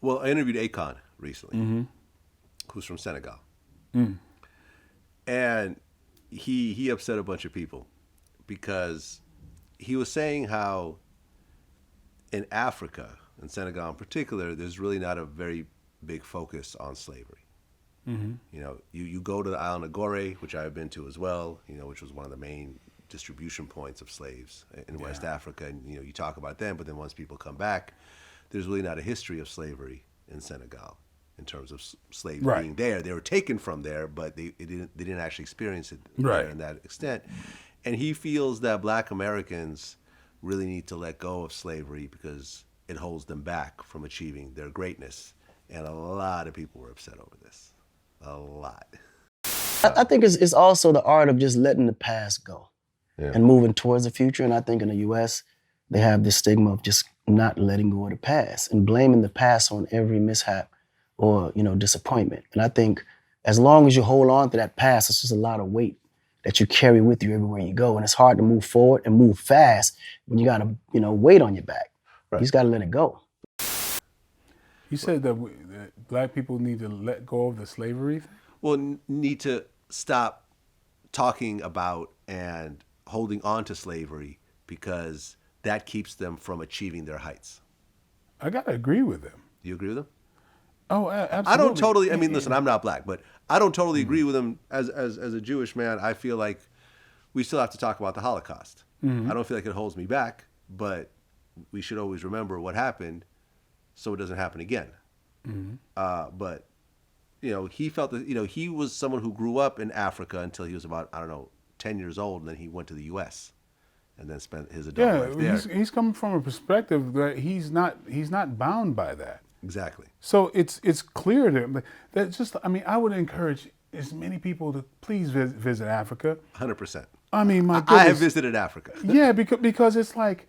Well, I interviewed Akon recently, who's from Senegal, and he upset a bunch of people because he was saying how in Africa, in Senegal in particular, there's really not a very big focus on slavery. You know, you go to the island of Gorée, which I've been to as well, you know, which was one of the main distribution points of slaves in West Africa. And, you know, you talk about them, but then once people come back, there's really not a history of slavery in Senegal in terms of slaves being there. They were taken from there, but they didn't actually experience it there in that extent. And he feels that Black Americans really need to let go of slavery because it holds them back from achieving their greatness. And a lot of people were upset over this. A lot. I think it's also the art of just letting the past go and moving towards the future. And I think in the U.S., they have this stigma of just not letting go of the past and blaming the past on every mishap or, you know, disappointment. And I think as long as you hold on to that past, it's just a lot of weight that you carry with you everywhere you go. And it's hard to move forward and move fast when you got to, you know, weight on your back. You just got to let it go. You said that Black people need to let go of the slavery thing? Well, need to stop talking about and holding on to slavery because that keeps them from achieving their heights. I got to agree with them. Do you agree with them? Oh, absolutely. I don't totally, I mean, listen, I'm not Black, but I don't totally agree with them. As a Jewish man, I feel like we still have to talk about the Holocaust. I don't feel like it holds me back, but we should always remember what happened so it doesn't happen again. But, you know, he felt that, you know, he was someone who grew up in Africa until he was about, I don't know, 10 years old, and then he went to the U.S. and then spent his adult life there. He's coming from a perspective that he's not bound by that. Exactly. So it's clear to him that just, I mean, I would encourage as many people to please visit Africa. 100%. I mean, my goodness. I have visited Africa. Yeah, because it's like,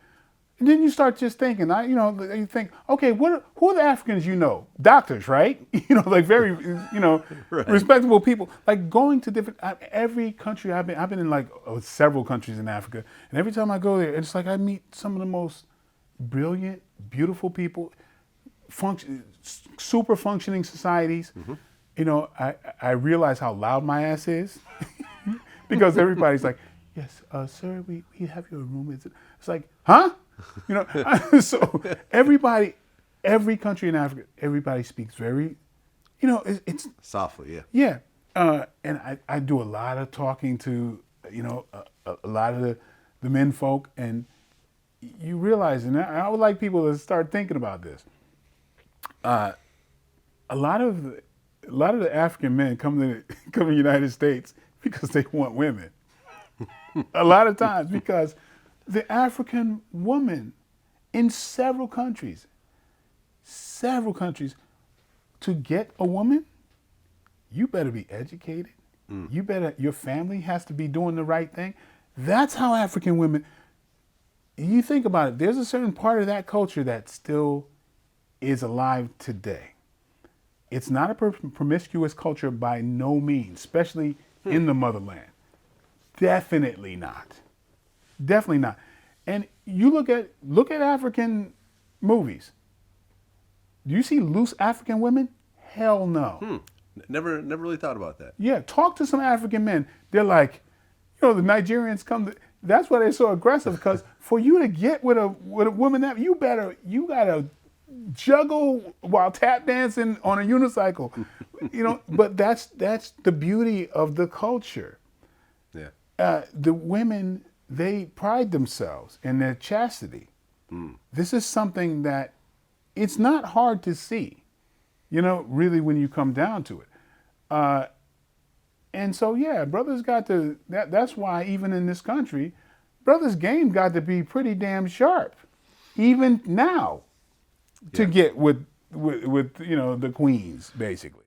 and then you start just thinking, you think, okay, who are the Africans you know? Doctors, right? You know, like very, you know, respectable people. Like going to different, every country I've been in like several countries in Africa. And every time I go there, it's like I meet some of the most brilliant, beautiful people, super functioning societies. You know, I realize how loud my ass is because everybody's like, yes, sir, we have your room. It's like, huh? You know, so every country in Africa, everybody speaks very, you know, it's softly, yeah. And I do a lot of talking to, you know, a lot of the men folk, and you realize, and I would like people to start thinking about this. A lot of the African men come to the United States because they want women. A lot of times because the African woman in several countries, to get a woman, you better be educated. Your family has to be doing the right thing. That's how African women, you think about it, there's a certain part of that culture that still is alive today. It's not a promiscuous culture by no means, especially in the motherland. Definitely not. Definitely not. And you look at African movies. Do you see loose African women? Hell no. Never really thought about that. Yeah, talk to some African men. They're like, you know, the Nigerians that's why they're so aggressive, because for you to get with a woman that you gotta juggle while tap dancing on a unicycle. You know, but that's the beauty of the culture. Yeah. The women, they pride themselves in their chastity. This is something that it's not hard to see, you know, really when you come down to it. And so, yeah, brothers got to, that's why even in this country, brothers' game got to be pretty damn sharp, even now, to get with you know, the queens, basically.